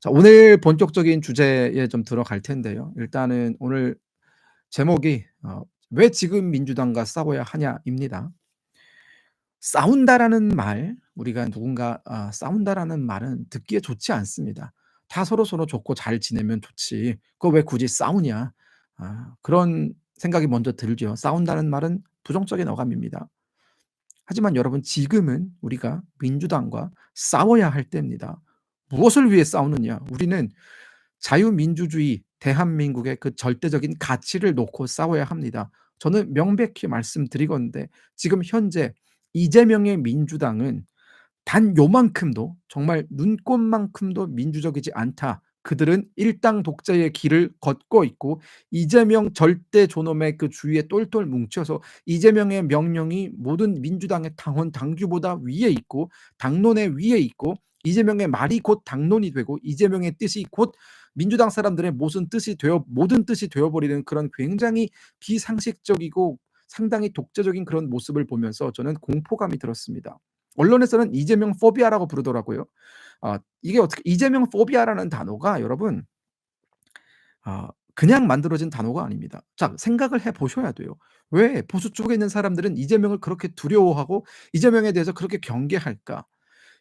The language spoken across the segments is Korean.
자, 오늘 본격적인 주제에 좀 들어갈 텐데요. 일단은 오늘 제목이 "왜 지금 민주당과 싸워야 하냐?"입니다. 싸운다라는 말, 우리가 누군가 싸운다라는 말은 듣기에 좋지 않습니다. 다 서로서로 좋고 잘 지내면 좋지 그거 왜 굳이 싸우냐. 그런 생각이 먼저 들죠. 싸운다는 말은 부정적인 어감입니다. 하지만 여러분, 지금은 우리가 민주당과 싸워야 할 때입니다. 무엇을 위해 싸우느냐? 우리는 자유민주주의 대한민국의 그 절대적인 가치를 놓고 싸워야 합니다. 저는 명백히 말씀드리건대 지금 현재 이재명의 민주당은 단 요만큼도, 정말 눈꼽만큼도 민주적이지 않다. 그들은 일당 독재의 길을 걷고 있고 이재명 절대 존엄의 그 주위에 똘똘 뭉쳐서 이재명의 명령이 모든 민주당의 당원 당규보다 위에 있고 당론의 위에 있고 이재명의 말이 곧 당론이 되고 이재명의 뜻이 곧 민주당 사람들의 모든 뜻이 되어 버리는 그런 굉장히 비상식적이고 상당히 독재적인 그런 모습을 보면서 저는 공포감이 들었습니다. 언론에서는 이재명 포비아라고 부르더라고요. 이게 어떻게, 이재명 포비아라는 단어가 여러분 그냥 만들어진 단어가 아닙니다. 자, 생각을 해 보셔야 돼요. 왜 보수 쪽에 있는 사람들은 이재명을 그렇게 두려워하고 이재명에 대해서 그렇게 경계할까?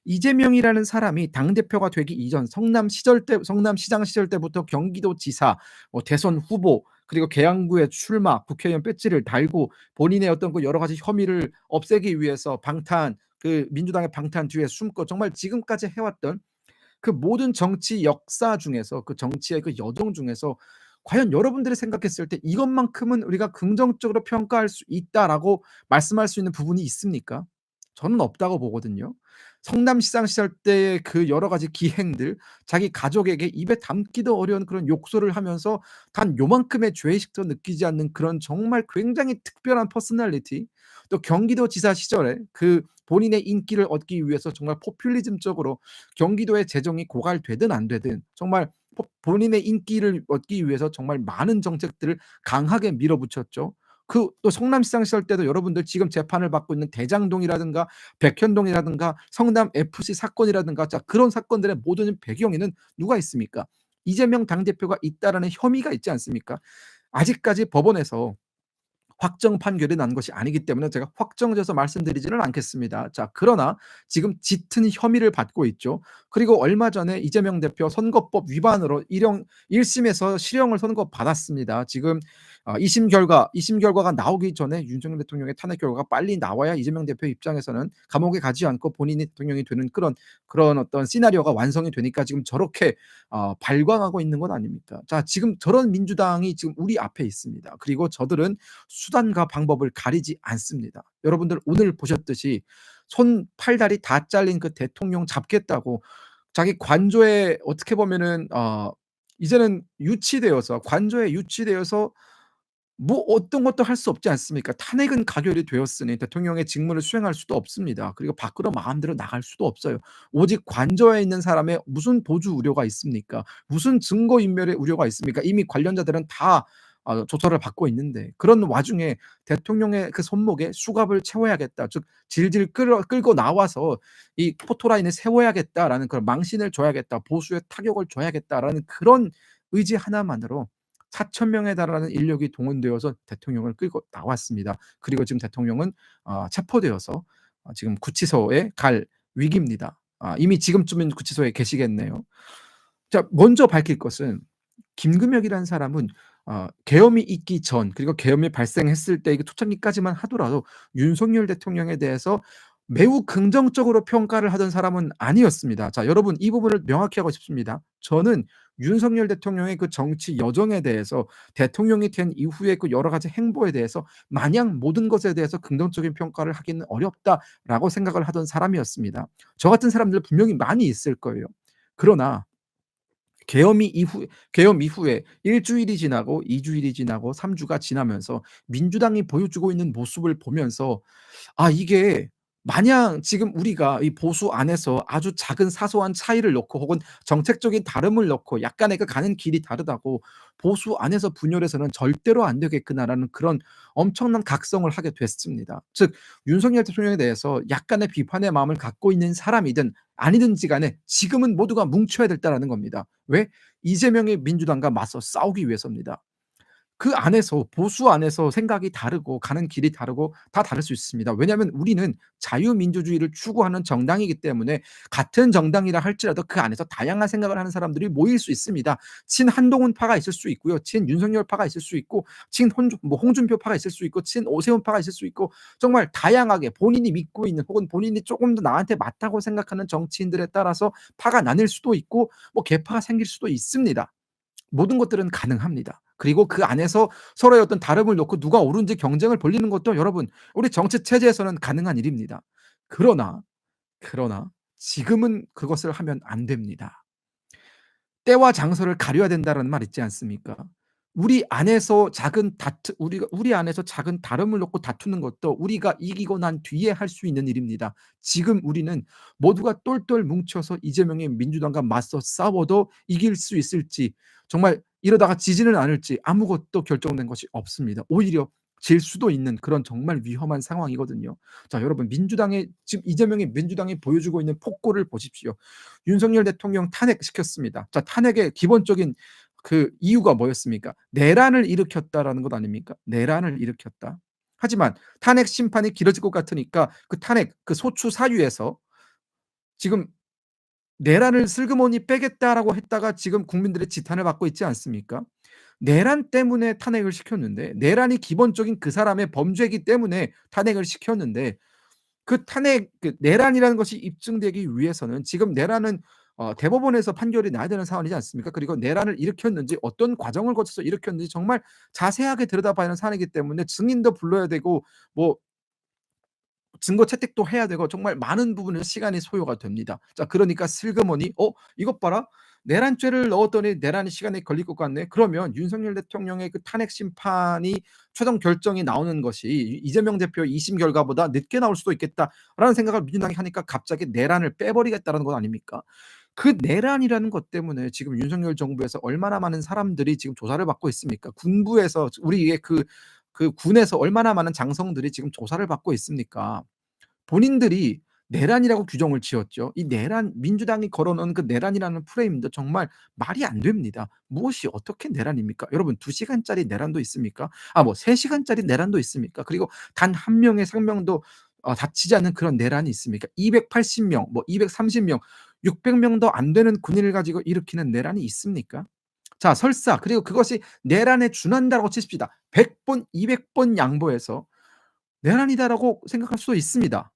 이재명이라는 사람이 당대표가 되기 이전 성남시장 시절 때부터 경기도지사, 대선 후보, 그리고 계양구에 출마, 국회의원 배지를 달고 본인의 어떤 그 여러 가지 혐의를 없애기 위해서 민주당의 방탄 뒤에 숨고 정말 지금까지 해왔던 그 모든 정치 역사 중에서, 그 정치의 그 여정 중에서 과연 여러분들이 생각했을 때 이것만큼은 우리가 긍정적으로 평가할 수 있다라고 말씀할 수 있는 부분이 있습니까? 저는 없다고 보거든요. 성남시장 시절 때의 그 여러 가지 기행들, 자기 가족에게 입에 담기도 어려운 그런 욕설을 하면서 단 요만큼의 죄의식도 느끼지 않는 그런 정말 굉장히 특별한 퍼스널리티, 또 경기도지사 시절에 그 본인의 인기를 얻기 위해서 정말 포퓰리즘적으로 경기도의 재정이 고갈되든 안 되든 정말 본인의 인기를 얻기 위해서 정말 많은 정책들을 강하게 밀어붙였죠. 그 또 성남시장 시절 때도 여러분들 지금 재판을 받고 있는 대장동이라든가 백현동이라든가 성남 FC 사건이라든가, 자, 그런 사건들의 모든 배경에는 누가 있습니까? 이재명 당대표가 있다라는 혐의가 있지 않습니까? 아직까지 법원에서 확정 판결이 난 것이 아니기 때문에 제가 확정져서 말씀드리지는 않겠습니다. 자, 그러나 지금 짙은 혐의를 받고 있죠. 그리고 얼마 전에 이재명 대표 선거법 위반으로 1심에서 실형을 선고받았습니다. 지금 2심 결과가 나오기 전에 윤석열 대통령의 탄핵 결과가 빨리 나와야 이재명 대표 입장에서는 감옥에 가지 않고 본인이 대통령이 되는 그런 어떤 시나리오가 완성이 되니까 지금 저렇게 발광하고 있는 건 아닙니까? 자, 지금 저런 민주당이 지금 우리 앞에 있습니다. 그리고 저들은 수단과 방법을 가리지 않습니다. 여러분들 오늘 보셨듯이 손 팔다리 다 잘린 그 대통령 잡겠다고 자기 관저에, 어떻게 보면은 이제는 관저에 유치되어서 뭐 어떤 것도 할 수 없지 않습니까? 탄핵은 가결이 되었으니 대통령의 직무를 수행할 수도 없습니다. 그리고 밖으로 마음대로 나갈 수도 없어요. 오직 관저에 있는 사람의 무슨 보주 우려가 있습니까? 무슨 증거 인멸의 우려가 있습니까? 이미 관련자들은 다 조처를 받고 있는데, 그런 와중에 대통령의 그 손목에 수갑을 채워야겠다, 즉 질질 끌고 나와서 이 포토라인을 세워야겠다라는 그런 망신을 줘야겠다, 보수에 타격을 줘야겠다라는 그런 의지 하나만으로 4,000명에 달하는 인력이 동원되어서 대통령을 끌고 나왔습니다. 그리고 지금 대통령은 체포되어서 지금 구치소에 갈 위기입니다. 이미 지금쯤은 구치소에 계시겠네요. 자, 먼저 밝힐 것은, 김금혁이라는 사람은 계엄이 있기 전, 그리고 계엄이 발생했을 때, 이게 초창기까지만 하더라도 윤석열 대통령에 대해서 매우 긍정적으로 평가를 하던 사람은 아니었습니다. 자, 여러분, 이 부분을 명확히 하고 싶습니다. 저는 윤석열 대통령의 그 정치 여정에 대해서, 대통령이 된 이후의 그 여러 가지 행보에 대해서 마냥 모든 것에 대해서 긍정적인 평가를 하기는 어렵다라고 생각을 하던 사람이었습니다. 저 같은 사람들 분명히 많이 있을 거예요. 그러나 계엄 이후에 1주일이 지나고 2주일이 지나고 3주가 지나면서 민주당이 보여주고 있는 모습을 보면서, 이게 마냥 지금 우리가 이 보수 안에서 아주 작은 사소한 차이를 놓고 혹은 정책적인 다름을 놓고 약간의 그 가는 길이 다르다고 보수 안에서 분열해서는 절대로 안 되겠구나라는 그런 엄청난 각성을 하게 됐습니다. 즉 윤석열 대통령에 대해서 약간의 비판의 마음을 갖고 있는 사람이든 아니든지 간에 지금은 모두가 뭉쳐야 된다라는 겁니다. 왜? 이재명의 민주당과 맞서 싸우기 위해서입니다. 그 안에서 보수 안에서 생각이 다르고 가는 길이 다르고 다 다를 수 있습니다. 왜냐하면 우리는 자유민주주의를 추구하는 정당이기 때문에 같은 정당이라 할지라도 그 안에서 다양한 생각을 하는 사람들이 모일 수 있습니다. 친한동훈파가 있을 수 있고요. 친윤석열파가 있을 수 있고 홍준표파가 있을 수 있고 친오세훈파가 있을 수 있고 정말 다양하게 본인이 믿고 있는 혹은 본인이 조금 더 나한테 맞다고 생각하는 정치인들에 따라서 파가 나뉠 수도 있고 뭐 계파가 생길 수도 있습니다. 모든 것들은 가능합니다. 그리고 그 안에서 서로의 어떤 다름을 놓고 누가 옳은지 경쟁을 벌이는 것도 여러분 우리 정치 체제에서는 가능한 일입니다. 그러나, 그러나 지금은 그것을 하면 안 됩니다. 때와 장소를 가려야 된다라는 말 있지 않습니까? 우리 안에서 작은 다름을 놓고 다투는 것도 우리가 이기고 난 뒤에 할 수 있는 일입니다. 지금 우리는 모두가 똘똘 뭉쳐서 이재명의 민주당과 맞서 싸워도 이길 수 있을지 정말 이러다가 지지는 않을지 아무것도 결정된 것이 없습니다. 오히려 질 수도 있는 그런 정말 위험한 상황이거든요. 자, 여러분 민주당의 지금 이재명의 민주당이 보여주고 있는 폭거를 보십시오. 윤석열 대통령 탄핵시켰습니다. 자, 탄핵의 기본적인 그 이유가 뭐였습니까? 내란을 일으켰다라는 것 아닙니까? 내란을 일으켰다. 하지만 탄핵 심판이 길어질 것 같으니까 그 탄핵 그 소추 사유에서 지금 내란을 슬그머니 빼겠다라고 했다가 지금 국민들의 지탄을 받고 있지 않습니까? 내란 때문에 탄핵을 시켰는데 내란이 기본적인 그 사람의 범죄이기 때문에 탄핵을 시켰는데 그 탄핵 그 내란이라는 것이 입증되기 위해서는 지금 내란은 대법원에서 판결이 나야 되는 상황이지 않습니까? 그리고 내란을 일으켰는지 어떤 과정을 거쳐서 일으켰는지 정말 자세하게 들여다봐야 하는 사안이기 때문에 증인도 불러야 되고 뭐 증거 채택도 해야 되고 정말 많은 부분에서 시간이 소요가 됩니다. 자, 그러니까 슬그머니 이것 봐라. 내란죄를 넣었더니 내란이 시간이 걸릴 것 같네. 그러면 윤석열 대통령의 그 탄핵 심판이 최종 결정이 나오는 것이 이재명 대표의 2심 결과보다 늦게 나올 수도 있겠다라는 생각을 민주당이 하니까 갑자기 내란을 빼버리겠다는 것 아닙니까? 그 내란이라는 것 때문에 지금 윤석열 정부에서 얼마나 많은 사람들이 지금 조사를 받고 있습니까? 군부에서 우리의 그 군에서 얼마나 많은 장성들이 지금 조사를 받고 있습니까? 본인들이 내란이라고 규정을 지었죠. 이 내란 민주당이 걸어 놓은 그 내란이라는 프레임도 정말 말이 안 됩니다. 무엇이 어떻게 내란입니까? 여러분 2 시간짜리 내란도 있습니까? 뭐 3 시간짜리 내란도 있습니까? 그리고 단 한 명의 생명도 다치지 않는 그런 내란이 있습니까? 280 명, 뭐 230 명, 600 명도 안 되는 군인을 가지고 일으키는 내란이 있습니까? 자, 설사 그리고 그것이 내란에 준한다고 치십시다. 100 번, 200번 양보해서 내란이다라고 생각할 수도 있습니다.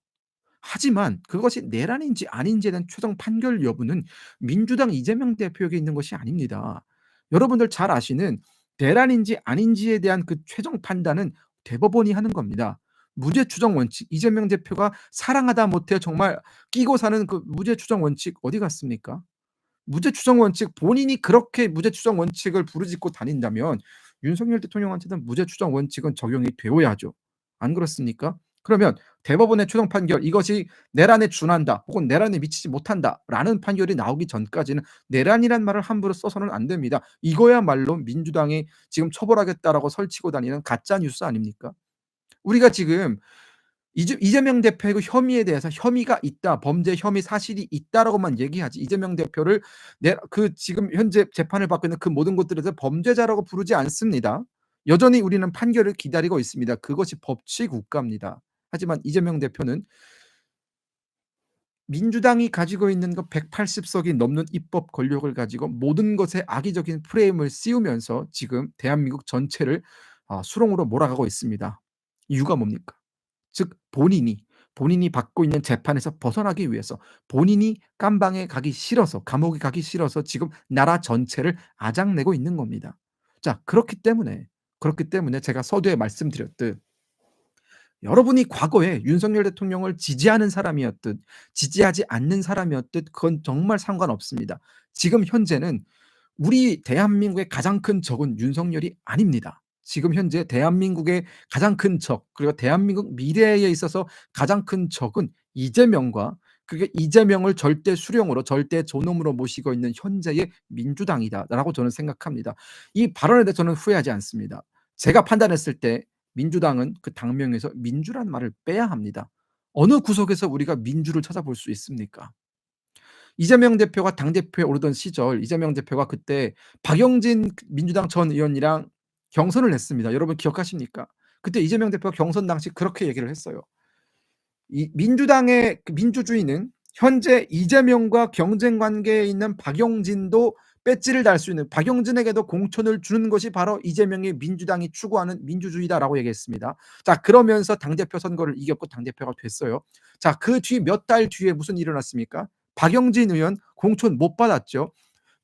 하지만 그것이 내란인지 아닌지에 대한 최종 판결 여부는 민주당 이재명 대표에게 있는 것이 아닙니다. 여러분들 잘 아시는 내란인지 아닌지에 대한 그 최종 판단은 대법원이 하는 겁니다. 무죄 추정 원칙 이재명 대표가 사랑하다 못해 정말 끼고 사는 그 무죄 추정 원칙 어디 갔습니까? 무죄 추정 원칙 본인이 그렇게 무죄 추정 원칙을 부르짖고 다닌다면 윤석열 대통령한테는 무죄 추정 원칙은 적용이 되어야죠. 안 그렇습니까? 그러면 대법원의 최종 판결 이것이 내란에 준한다 혹은 내란에 미치지 못한다라는 판결이 나오기 전까지는 내란이란 말을 함부로 써서는 안 됩니다. 이거야말로 민주당이 지금 처벌하겠다라고 설치고 다니는 가짜 뉴스 아닙니까? 우리가 지금 이재명 대표의 그 혐의에 대해서 혐의가 있다, 범죄 혐의 사실이 있다라고만 얘기하지 이재명 대표를 지금 현재 재판을 받고 있는 그 모든 것들에서 범죄자라고 부르지 않습니다. 여전히 우리는 판결을 기다리고 있습니다. 그것이 법치 국가입니다. 하지만 이재명 대표는 민주당이 가지고 있는 그 180석이 넘는 입법 권력을 가지고 모든 것에 악의적인 프레임을 씌우면서 지금 대한민국 전체를 수렁으로 몰아가고 있습니다. 이유가 뭡니까? 즉 본인이 받고 있는 재판에서 벗어나기 위해서 본인이 깜방에 가기 싫어서 감옥에 가기 싫어서 지금 나라 전체를 아작내고 있는 겁니다. 자, 그렇기 때문에 제가 서두에 말씀드렸듯 여러분이 과거에 윤석열 대통령을 지지하는 사람이었든 지지하지 않는 사람이었든 그건 정말 상관없습니다. 지금 현재는 우리 대한민국의 가장 큰 적은 윤석열이 아닙니다. 지금 현재 대한민국의 가장 큰 적 그리고 대한민국 미래에 있어서 가장 큰 적은 이재명과 그게 이재명을 절대 수령으로 절대 존엄으로 모시고 있는 현재의 민주당이다라고 저는 생각합니다. 이 발언에 대해 저는 후회하지 않습니다. 제가 판단했을 때 민주당은 그 당명에서 민주란 말을 빼야 합니다. 어느 구석에서 우리가 민주를 찾아볼 수 있습니까? 이재명 대표가 당대표에 오르던 시절 이재명 대표가 그때 박영진 민주당 전 의원이랑 경선을 했습니다. 여러분 기억하십니까? 그때 이재명 대표가 경선 당시 그렇게 얘기를 했어요. 이 민주당의 그 민주주의는 현재 이재명과 경쟁 관계에 있는 박용진도 배지를 달 수 있는 박용진에게도 공천을 주는 것이 바로 이재명의 민주당이 추구하는 민주주의다라고 얘기했습니다. 자, 그러면서 당대표 선거를 이겼고 당대표가 됐어요. 자, 그 뒤 몇 달 뒤에 무슨 일이 일어났습니까? 박영진 의원 공천 못 받았죠.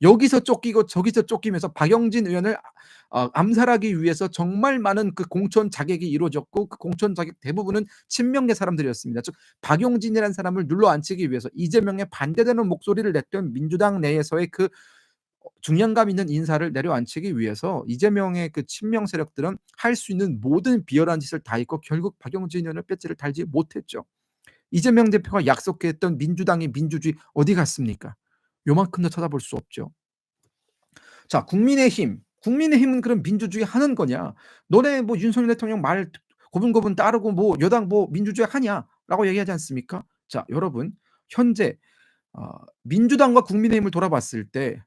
여기서 쫓기고 저기서 쫓기면서 박영진 의원을 암살하기 위해서 정말 많은 그 공천 자객이 이루어졌고 그 공천 자객 대부분은 친명계 사람들이었습니다. 즉 박용진이라는 사람을 눌러앉히기 위해서 이재명에 반대되는 목소리를 냈던 민주당 내에서의 그 중량감 있는 인사를 내려앉히기 위해서 이재명의 그 친명 세력들은 할 수 있는 모든 비열한 짓을 다 했고 결국 박용진 의원의 배지를 달지 못했죠. 이재명 대표가 약속했던 민주당의 민주주의 어디 갔습니까? 요만큼도 찾아볼 수 없죠. 자, 국민의힘. 국민의힘은 그럼 민주주의 하는 거냐? 너네 뭐 윤석열 대통령 말 고분고분 따르고 뭐 여당 뭐 민주주의 하냐라고 얘기하지 않습니까? 자, 여러분 현재 어 민주당과 국민의힘을 돌아봤을 때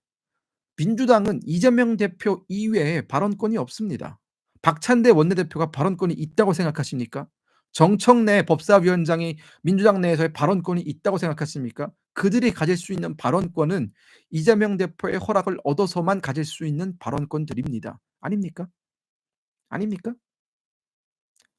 민주당은 이재명 대표 이외에 발언권이 없습니다. 박찬대 원내대표가 발언권이 있다고 생각하십니까? 정청래 법사위원장이 민주당 내에서의 발언권이 있다고 생각하십니까? 그들이 가질 수 있는 발언권은 이재명 대표의 허락을 얻어서만 가질 수 있는 발언권들입니다. 아닙니까? 아닙니까?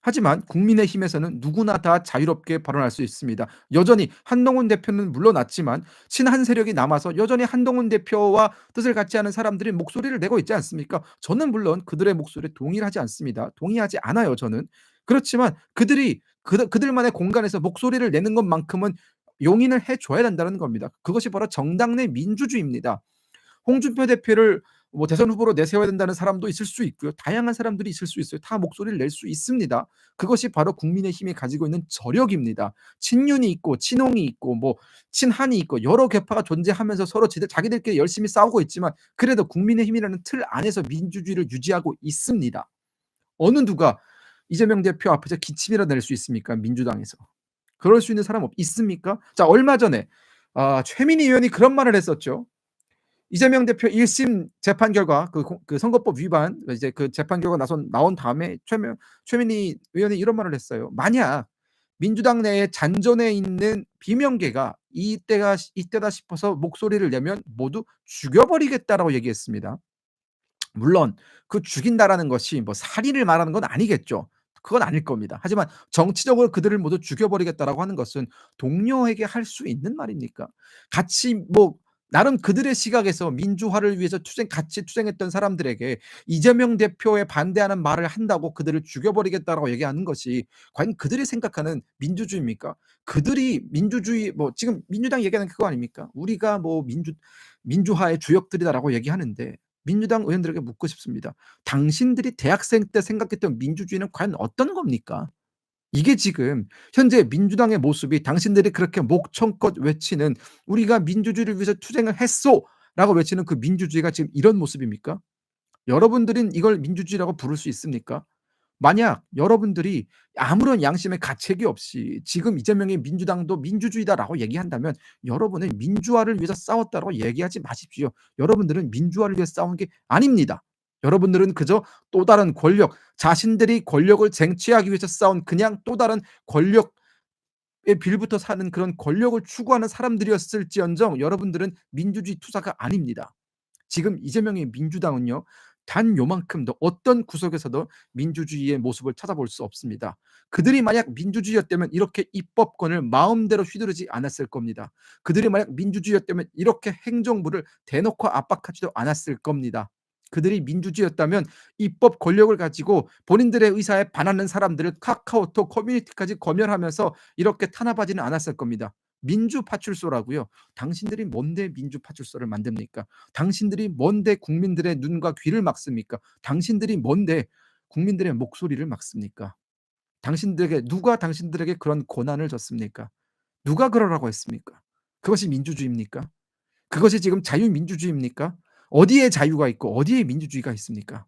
하지만 국민의힘에서는 누구나 다 자유롭게 발언할 수 있습니다. 여전히 한동훈 대표는 물러났지만 친한 세력이 남아서 여전히 한동훈 대표와 뜻을 같지 않은 사람들이 목소리를 내고 있지 않습니까? 저는 물론 그들의 목소리에 동의하지 않습니다. 동의하지 않아요, 저는. 그렇지만 그들이 그들만의 공간에서 목소리를 내는 것만큼은 용인을 해 줘야 된다는 겁니다. 그것이 바로 정당 내 민주주의입니다. 홍준표 대표를 뭐 대선 후보로 내세워야 된다는 사람도 있을 수 있고요. 다양한 사람들이 있을 수 있어요. 다 목소리를 낼 수 있습니다. 그것이 바로 국민의힘이 가지고 있는 저력입니다. 친윤이 있고 친홍이 있고 뭐 친한이 있고 여러 계파가 존재하면서 서로 자기들끼리 열심히 싸우고 있지만 그래도 국민의힘이라는 틀 안에서 민주주의를 유지하고 있습니다. 어느 누가 이재명 대표 앞에서 기침이라도 낼 수 있습니까? 민주당에서. 그럴 수 있는 사람 있습니까? 자, 얼마 전에 최민희 의원이 그런 말을 했었죠. 이재명 대표 1심 재판 결과 그 선거법 위반 이제 그 재판 결과 나온 다음에 최민희 의원이 이런 말을 했어요. "만약 민주당 내에 잔존해 있는 비명계가 이때다 싶어서 목소리를 내면 모두 죽여버리겠다."라고 얘기했습니다. 물론 그 죽인다라는 것이 뭐 살인을 말하는 건 아니겠죠. 그건 아닐 겁니다. 하지만 정치적으로 그들을 모두 죽여버리겠다라고 하는 것은 동료에게 할 수 있는 말입니까? 같이 뭐 나름 그들의 시각에서 민주화를 위해서 같이 투쟁했던 사람들에게 이재명 대표에 반대하는 말을 한다고 그들을 죽여버리겠다라고 얘기하는 것이 과연 그들이 생각하는 민주주의입니까? 그들이 민주주의 뭐 지금 민주당이 얘기하는 그거 아닙니까? "우리가 뭐 민주화의 주역들이다."라고 얘기하는데 민주당 의원들에게 묻고 싶습니다. 당신들이 대학생 때 생각했던 민주주의는 과연 어떤 겁니까? 이게 지금 현재 민주당의 모습이 당신들이 그렇게 목청껏 외치는 "우리가 민주주의를 위해서 투쟁을 했소."라고 외치는 그 민주주의가 지금 이런 모습입니까? 여러분들은 이걸 민주주의라고 부를 수 있습니까? 만약 여러분들이 아무런 양심의 가책이 없이 지금 이재명의 민주당도 민주주의다라고 얘기한다면 여러분은 민주화를 위해서 싸웠다고 얘기하지 마십시오. 여러분들은 민주화를 위해 싸운 게 아닙니다. 여러분들은 그저 또 다른 권력, 자신들이 권력을 쟁취하기 위해서 싸운 그냥 또 다른 권력에 빌붙어 사는 그런 권력을 추구하는 사람들이었을지언정 여러분들은 민주주의 투사가 아닙니다. 지금 이재명의 민주당은요. 단 요만큼도 어떤 구석에서도 민주주의의 모습을 찾아볼 수 없습니다. 그들이 만약 민주주의였다면 이렇게 입법권을 마음대로 휘두르지 않았을 겁니다. 그들이 만약 민주주의였다면 이렇게 행정부를 대놓고 압박하지도 않았을 겁니다. 그들이 민주주의였다면 입법 권력을 가지고 본인들의 의사에 반하는 사람들을 카카오톡 커뮤니티까지 검열하면서 이렇게 탄압하지는 않았을 겁니다. 민주파출소라고요. 당신들이 뭔데 민주파출소를 만듭니까? 당신들이 뭔데 국민들의 눈과 귀를 막습니까? 당신들이 뭔데 국민들의 목소리를 막습니까? 당신들에게 누가 당신들에게 그런 권한을 줬습니까? 누가 그러라고 했습니까? 그것이 민주주의입니까? 그것이 지금 자유민주주의입니까? 어디에 자유가 있고 어디에 민주주의가 있습니까?